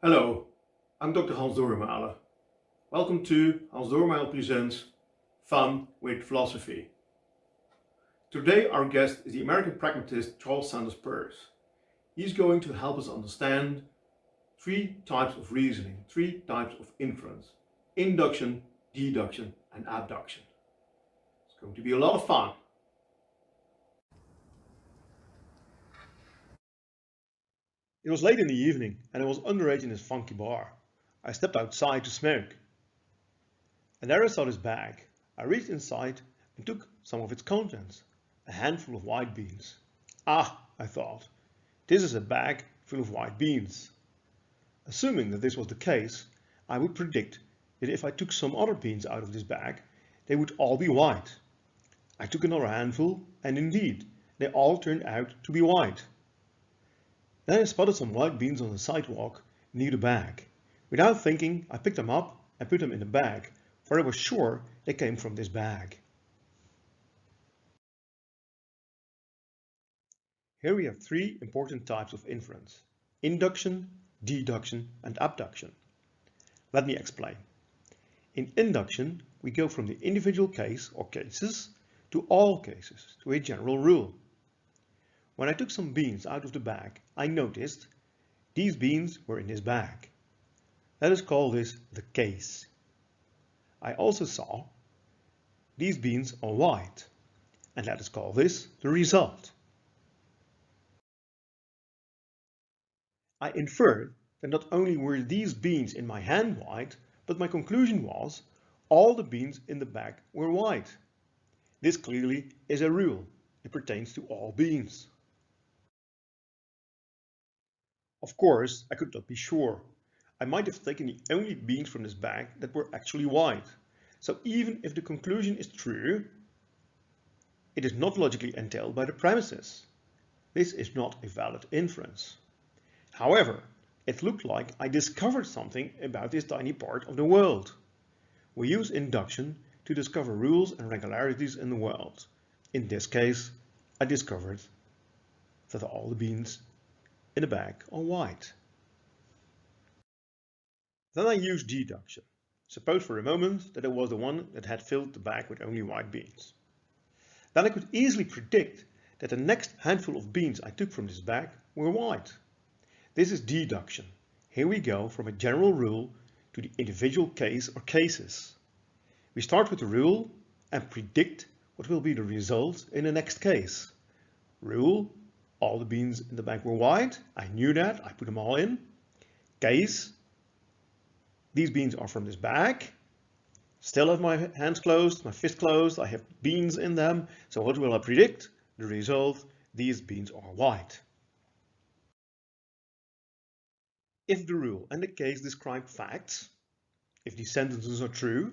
Hello, I'm Dr. Hans Doormalen. Welcome to Hans Doormalen Presents Fun with Philosophy. Today our guest is the American pragmatist Charles Sanders Peirce. He's going to help us understand three types of reasoning, three types of inference: induction, deduction and abduction. It's going to be a lot of fun. It was late in the evening and I was underage in this funky bar. I stepped outside to smoke. And there I saw this bag. I reached inside and took some of its contents, a handful of white beans. Ah, I thought, this is a bag full of white beans. Assuming that this was the case, I would predict that if I took some other beans out of this bag, they would all be white. I took another handful and indeed, they all turned out to be white. Then I spotted some white beans on the sidewalk near the bag. Without thinking, I picked them up and put them in the bag, for I was sure they came from this bag. Here we have three important types of inference: induction, deduction and abduction. Let me explain. In induction, we go from the individual case or cases to all cases, to a general rule. When I took some beans out of the bag, I noticed these beans were in this bag. Let us call this the case. I also saw these beans are white, and let us call this the result. I inferred that not only were these beans in my hand white, but my conclusion was all the beans in the bag were white. This clearly is a rule. It pertains to all beans. Of course, I could not be sure. I might have taken the only beans from this bag that were actually white. So even if the conclusion is true, it is not logically entailed by the premises. This is not a valid inference. However, it looked like I discovered something about this tiny part of the world. We use induction to discover rules and regularities in the world. In this case, I discovered that all the beans in the bag are white. Then I used deduction. Suppose for a moment that I was the one that had filled the bag with only white beans. Then I could easily predict that the next handful of beans I took from this bag were white. This is deduction. Here we go from a general rule to the individual case or cases. We start with the rule and predict what will be the result in the next case. Rule: all the beans in the bag were white. I knew that. I put them all in. Case: these beans are from this bag. Still have my hands closed, my fist closed. I have beans in them. So what will I predict? The result: these beans are white. If the rule and the case describe facts, if these sentences are true,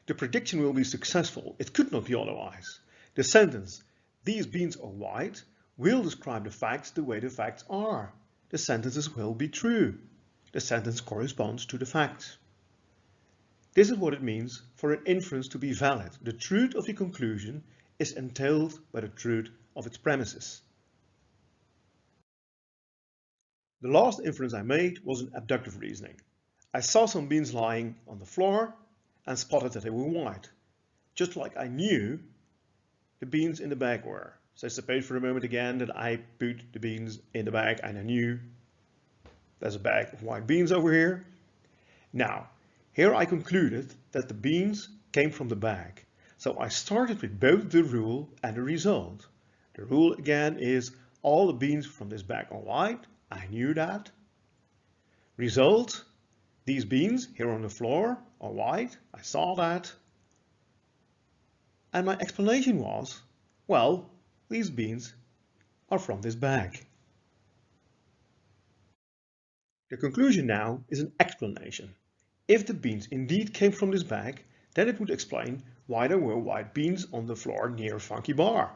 the prediction will be successful. It could not be otherwise. The sentence, these beans are white, will describe the facts the way the facts are. The sentences will be true. The sentence corresponds to the facts. This is what it means for an inference to be valid. The truth of the conclusion is entailed by the truth of its premises. The last inference I made was an abductive reasoning. I saw some beans lying on the floor and spotted that they were white, just like I knew the beans in the bag were. So suppose for a moment again that I put the beans in the bag and I knew there's a bag of white beans over here. Now, here I concluded that the beans came from the bag. So I started with both the rule and the result. The rule again is all the beans from this bag are white. I knew that. Result: these beans here on the floor are white. I saw that. And my explanation was, well, these beans are from this bag. The conclusion now is an explanation. If the beans indeed came from this bag, then it would explain why there were white beans on the floor near a funky bar.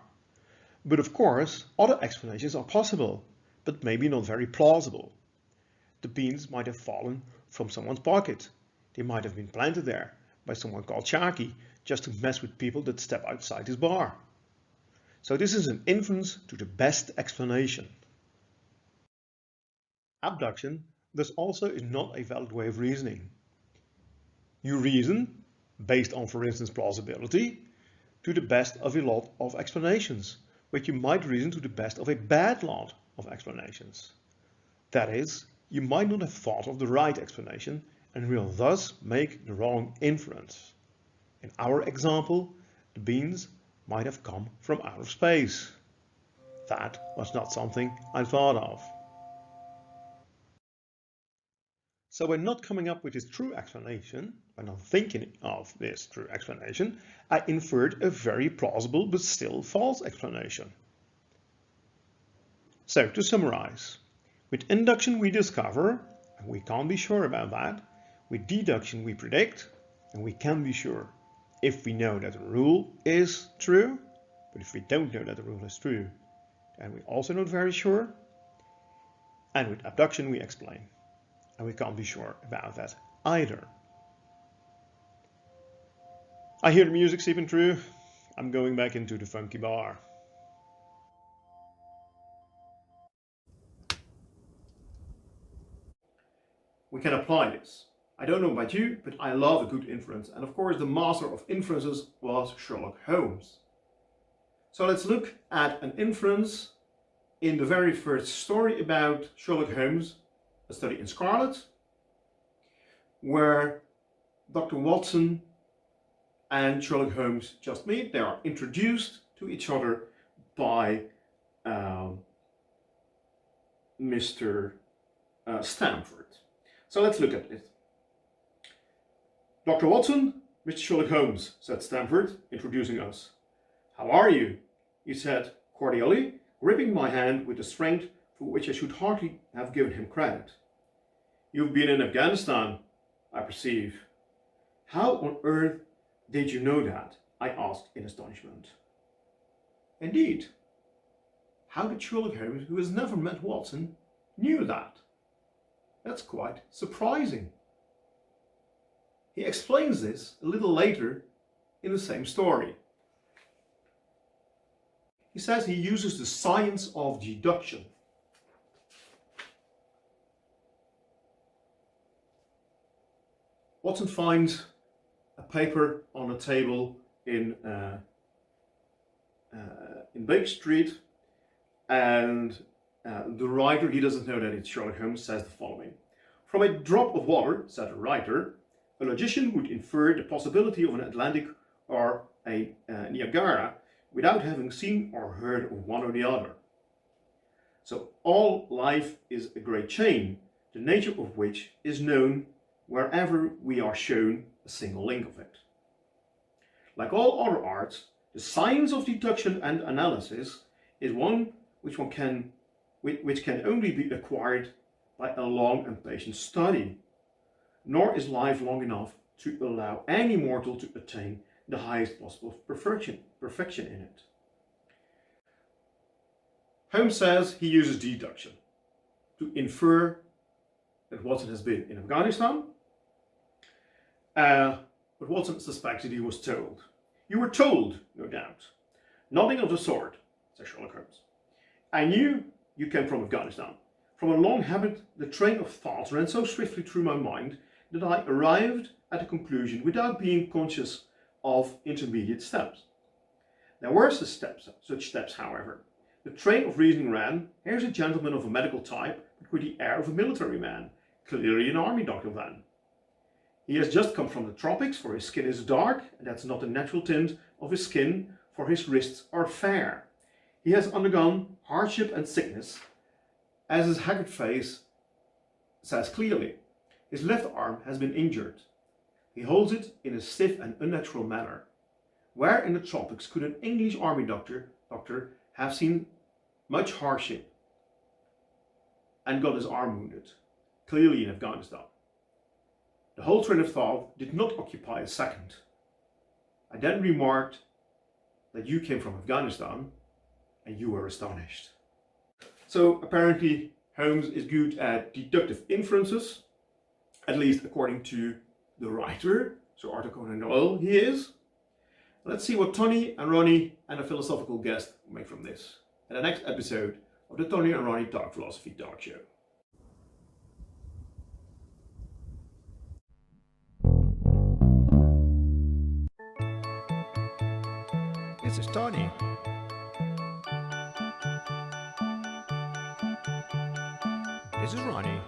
But of course, other explanations are possible, but maybe not very plausible. The beans might have fallen from someone's pocket. They might have been planted there by someone called Shaki, just to mess with people that step outside his bar. So this is an inference to the best explanation. Abduction this also is not a valid way of reasoning. You reason, based on, for instance, plausibility, to the best of a lot of explanations, but you might reason to the best of a bad lot of explanations. That is, you might not have thought of the right explanation and will thus make the wrong inference. In our example, the beans might have come from outer space. That was not something I thought of. So by not coming up with this true explanation, by not thinking of this true explanation, I inferred a very plausible but still false explanation. So to summarize, with induction we discover, and we can't be sure about that. With deduction we predict, and we can be sure if we know that the rule is true. But if we don't know that the rule is true, then we're also not very sure. And with abduction we explain, and we can't be sure about that either. I hear the music seeping through. I'm going back into the funky bar. We can apply this. I don't know about you, but I love a good inference, and of course the master of inferences was Sherlock Holmes. So let's look at an inference in the very first story about Sherlock Holmes, A Study in Scarlet, where Dr. Watson and Sherlock Holmes just meet. They are introduced to each other by Mr. Stamford. So let's look at it. Dr. Watson, Mr. Sherlock Holmes, said Stamford, introducing us. How are you? He said cordially, gripping my hand with a strength for which I should hardly have given him credit. You've been in Afghanistan, I perceive. How on earth did you know that? I asked in astonishment. Indeed. How did Sherlock Holmes, who has never met Watson, knew that? That's quite surprising. He explains this a little later in the same story. He says he uses the science of deduction. Watson finds a paper on a table in Baker Street, and the writer, he doesn't know that it's Sherlock Holmes, says the following. From a drop of water, said the writer, a logician would infer the possibility of an Atlantic or a Niagara without having seen or heard of one or the other. So all life is a great chain, the nature of which is known wherever we are shown a single link of it. Like all other arts, the science of deduction and analysis is one which can only be acquired by a long and patient study, nor is life long enough to allow any mortal to attain the highest possible perfection in it. Holmes says he uses deduction to infer that Watson has been in Afghanistan, but Watson suspected he was told. You were told, no doubt. Nothing of the sort, says Sherlock Holmes. I knew you came from Afghanistan. From a long habit, the train of thoughts ran so swiftly through my mind that I arrived at a conclusion without being conscious of intermediate steps. There were such steps, however. The train of reasoning ran, here's a gentleman of a medical type, but with the air of a military man, clearly an army doctor then. He has just come from the tropics, for his skin is dark, and that's not the natural tint of his skin, for his wrists are fair. He has undergone hardship and sickness, as his haggard face says clearly. His left arm has been injured. He holds it in a stiff and unnatural manner. Where in the tropics could an English army doctor have seen much hardship and got his arm wounded? Clearly in Afghanistan. The whole train of thought did not occupy a second. I then remarked that you came from Afghanistan, and you were astonished. So apparently Holmes is good at deductive inferences, at least according to the writer, Sir Arthur Conan Doyle, he is. Let's see what Tony and Ronnie and a philosophical guest make from this in the next episode of the Tony and Ronnie Talk Philosophy Talk Show. This is Tony. This is Ronnie.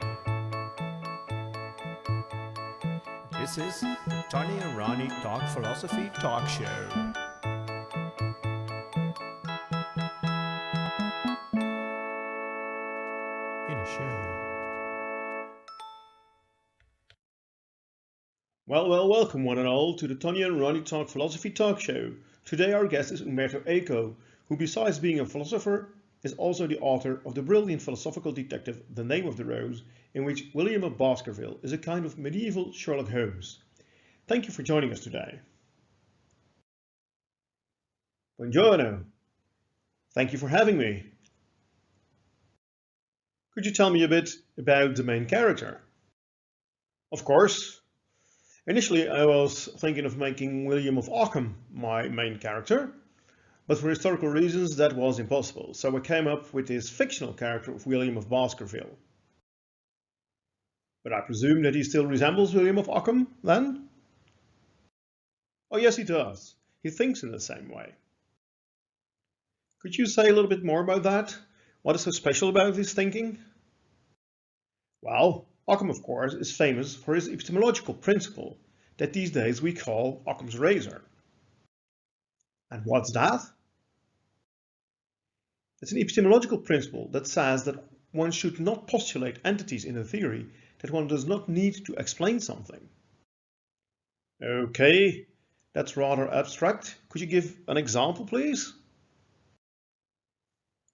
This is Tony and Ronnie Talk Philosophy Talk Show. In a show. Well, welcome one and all to the Tony and Ronnie Talk Philosophy Talk Show. Today our guest is Umberto Eco, who besides being a philosopher, is also the author of the brilliant philosophical detective The Name of the Rose, in which William of Baskerville is a kind of medieval Sherlock Holmes. Thank you for joining us today. Buongiorno. Thank you for having me. Could you tell me a bit about the main character? Of course. Initially I was thinking of making William of Ockham my main character, but for historical reasons that was impossible, so I came up with this fictional character of William of Baskerville. But I presume that he still resembles William of Ockham, then? Oh yes, he does. He thinks in the same way. Could you say a little bit more about that? What is so special about his thinking? Well, Ockham, of course, is famous for his epistemological principle that these days we call Occam's razor. And what's that? It's an epistemological principle that says that one should not postulate entities in a theory that one does not need to explain something. Okay, that's rather abstract. Could you give an example, please?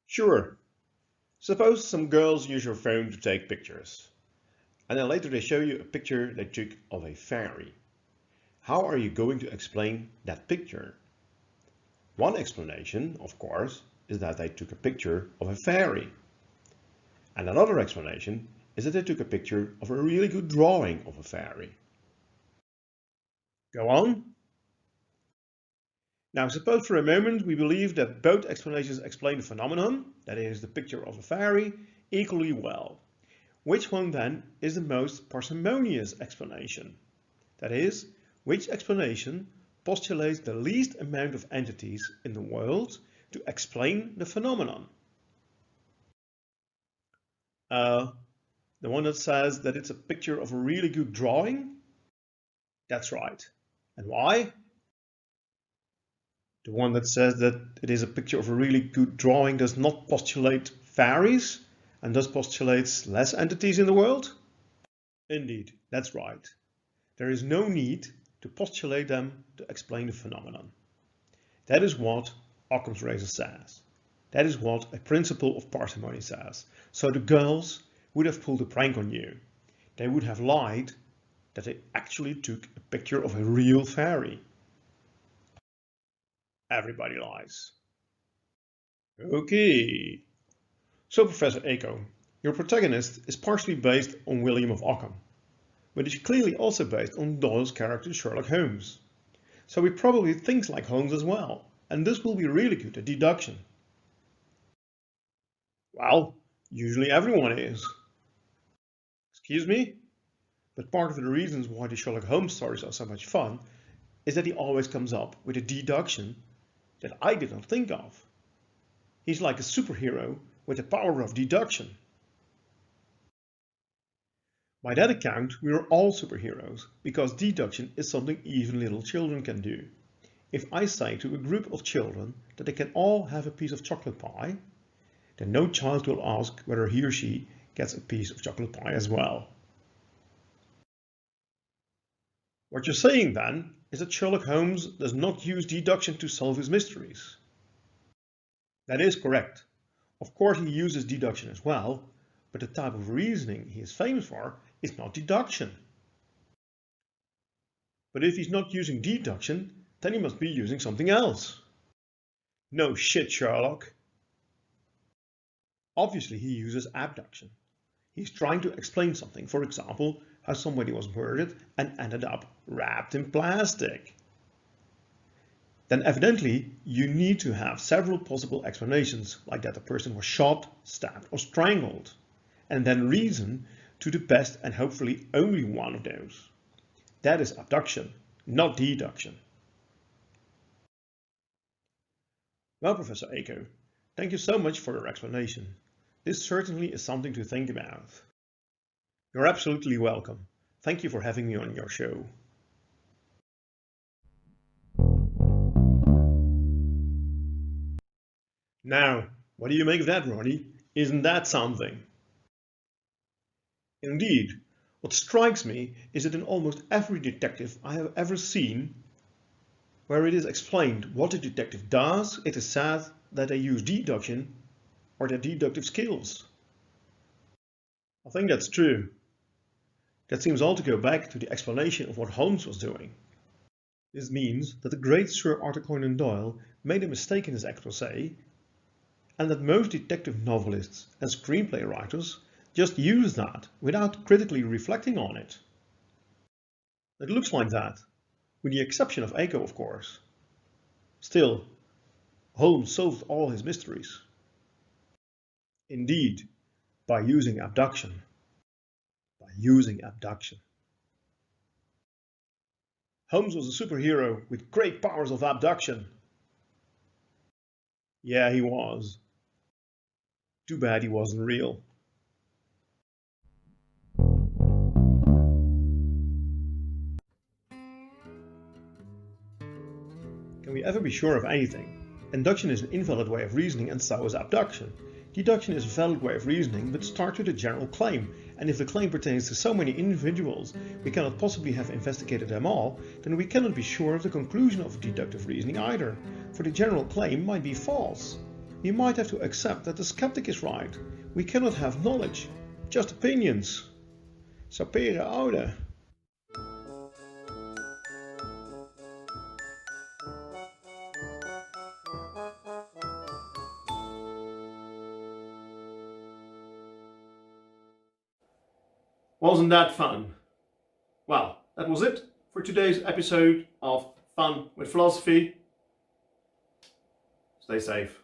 Sure. Suppose some girls use your phone to take pictures, and then later they show you a picture they took of a fairy. How are you going to explain that picture? One explanation, of course, is that they took a picture of a fairy. And another explanation is that they took a picture of a really good drawing of a fairy. Go on. Now suppose for a moment we believe that both explanations explain the phenomenon, that is the picture of a fairy, equally well. Which one then is the most parsimonious explanation? That is, which explanation postulates the least amount of entities in the world to explain the phenomenon? The one that says that it's a picture of a really good drawing? That's right. And why? The one that says that it is a picture of a really good drawing does not postulate fairies and thus postulates less entities in the world? Indeed, that's right. There is no need to postulate them to explain the phenomenon. That is what Occam's razor says. That is what a principle of parsimony says. So the girls would have pulled a prank on you. They would have lied that they actually took a picture of a real fairy. Everybody lies. Okay. So Professor Eco, your protagonist is partially based on William of Ockham, but is clearly also based on Doyle's character Sherlock Holmes. So he probably thinks like Holmes as well, and this will be really good at deduction. Well, usually everyone is. Excuse me? But part of the reasons why the Sherlock Holmes stories are so much fun is that he always comes up with a deduction that I did not think of. He's like a superhero with the power of deduction. By that account, we are all superheroes, because deduction is something even little children can do. If I say to a group of children that they can all have a piece of chocolate pie, then no child will ask whether he or she gets a piece of chocolate pie as well. What you're saying then is that Sherlock Holmes does not use deduction to solve his mysteries. That is correct. Of course he uses deduction as well, but the type of reasoning he is famous for is not deduction. But if he's not using deduction, then he must be using something else. No shit, Sherlock. Obviously he uses abduction. He's trying to explain something, for example, how somebody was murdered and ended up wrapped in plastic. Then evidently you need to have several possible explanations, like that the person was shot, stabbed or strangled, and then reason to the best and hopefully only one of those. That is abduction, not deduction. Well, Professor Aiko, thank you so much for your explanation. This certainly is something to think about. You're absolutely welcome. Thank you for having me on your show. Now, what do you make of that, Ronnie? Isn't that something? Indeed, what strikes me is that in almost every detective I have ever seen, where it is explained what the detective does, it is said that they use deduction or their deductive skills. I think that's true. That seems all to go back to the explanation of what Holmes was doing. This means that the great Sir Arthur Conan Doyle made a mistake in his exposé, and that most detective novelists and screenplay writers just use that without critically reflecting on it. It looks like that, with the exception of Aiko, of course. Still, Holmes solved all his mysteries. Indeed, by using abduction. Holmes was a superhero with great powers of abduction. Yeah, he was. Too bad he wasn't real. Can we ever be sure of anything? Induction is an invalid way of reasoning, and so is abduction. Deduction is a valid way of reasoning, but starts with a general claim, and if the claim pertains to so many individuals we cannot possibly have investigated them all, then we cannot be sure of the conclusion of deductive reasoning either, for the general claim might be false. We might have to accept that the skeptic is right. We cannot have knowledge, just opinions. Sapere aude. Wasn't that fun? Well, that was it for today's episode of Fun with Philosophy. Stay safe.